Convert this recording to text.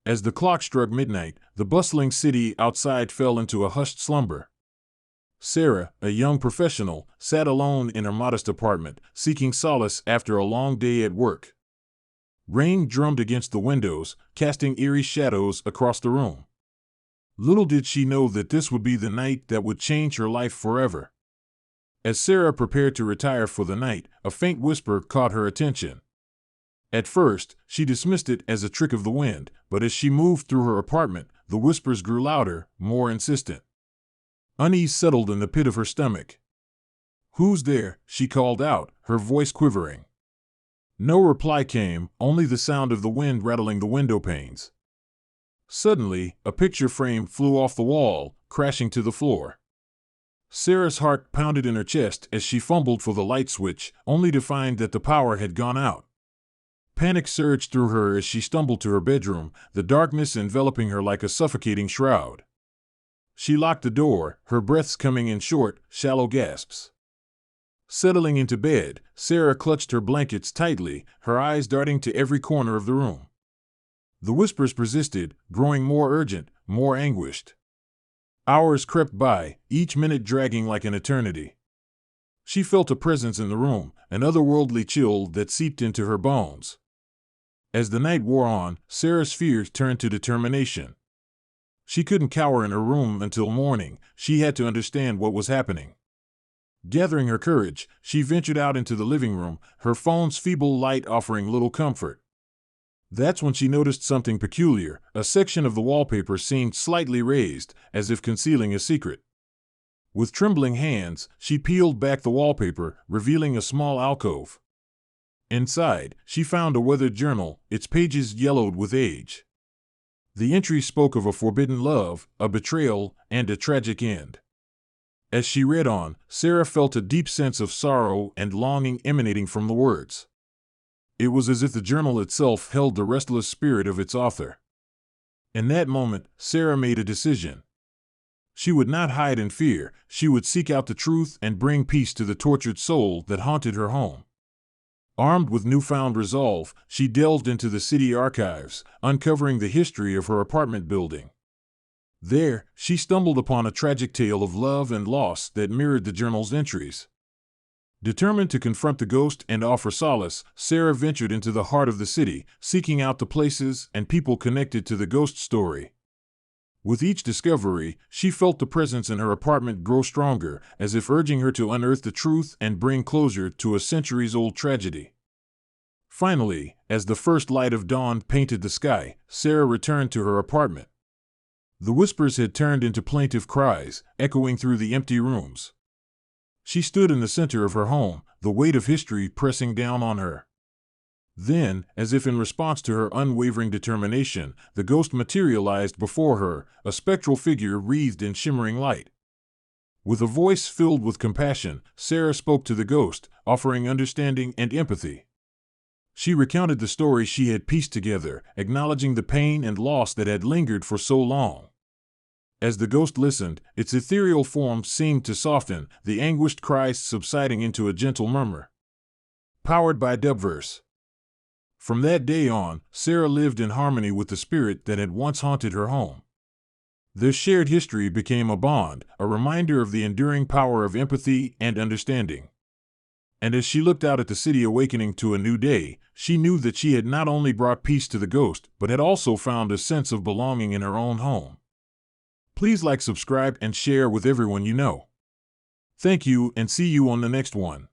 As the clock struck midnight, the bustling city outside fell into a hushed slumber. Sarah, a young professional, sat alone in her modest apartment, seeking solace after a long day at work. Rain drummed against the windows, casting eerie shadows across the room. Little did she know that this would be the night that would change her life forever. As Sarah prepared to retire for the night, a faint whisper caught her attention. At first, she dismissed it as a trick of the wind, but as she moved through her apartment, the whispers grew louder, more insistent. Unease settled in the pit of her stomach. "Who's there?" she called out, her voice quivering. No reply came, only the sound of the wind rattling the window panes. Suddenly, a picture frame flew off the wall, crashing to the floor. Sarah's heart pounded in her chest as she fumbled for the light switch, only to find that the power had gone out. Panic surged through her as she stumbled to her bedroom, the darkness enveloping her like a suffocating shroud. She locked the door, her breaths coming in short, shallow gasps. Settling into bed, Sarah clutched her blankets tightly, her eyes darting to every corner of the room. The whispers persisted, growing more urgent, more anguished. Hours crept by, each minute dragging like an eternity. She felt a presence in the room, an otherworldly chill that seeped into her bones. As the night wore on, Sarah's fears turned to determination. She couldn't cower in her room until morning. She had to understand what was happening. Gathering her courage, she ventured out into the living room, her phone's feeble light offering little comfort. That's when she noticed something peculiar. A section of the wallpaper seemed slightly raised, as if concealing a secret. With trembling hands, she peeled back the wallpaper, revealing a small alcove. Inside, she found a weathered journal, its pages yellowed with age. The entry spoke of a forbidden love, a betrayal, and a tragic end. As she read on, Sarah felt a deep sense of sorrow and longing emanating from the words. It was as if the journal itself held the restless spirit of its author. In that moment, Sarah made a decision. She would not hide in fear. She would seek out the truth and bring peace to the tortured soul that haunted her home. Armed with newfound resolve, she delved into the city archives, uncovering the history of her apartment building. There, she stumbled upon a tragic tale of love and loss that mirrored the journal's entries. Determined to confront the ghost and offer solace, Sarah ventured into the heart of the city, seeking out the places and people connected to the ghost story. With each discovery, she felt the presence in her apartment grow stronger, as if urging her to unearth the truth and bring closure to a centuries-old tragedy. Finally, as the first light of dawn painted the sky, Sarah returned to her apartment. The whispers had turned into plaintive cries, echoing through the empty rooms. She stood in the center of her home, the weight of history pressing down on her. Then, as if in response to her unwavering determination, the ghost materialized before her, a spectral figure wreathed in shimmering light. With a voice filled with compassion, Sarah spoke to the ghost, offering understanding and empathy. She recounted the story she had pieced together, acknowledging the pain and loss that had lingered for so long. As the ghost listened, its ethereal form seemed to soften, the anguished cries subsiding into a gentle murmur. Powered by Dubverse. From that day on, Sarah lived in harmony with the spirit that had once haunted her home. Their shared history became a bond, a reminder of the enduring power of empathy and understanding. And as she looked out at the city awakening to a new day, she knew that she had not only brought peace to the ghost, but had also found a sense of belonging in her own home. Please like, subscribe, and share with everyone you know. Thank you, and see you on the next one.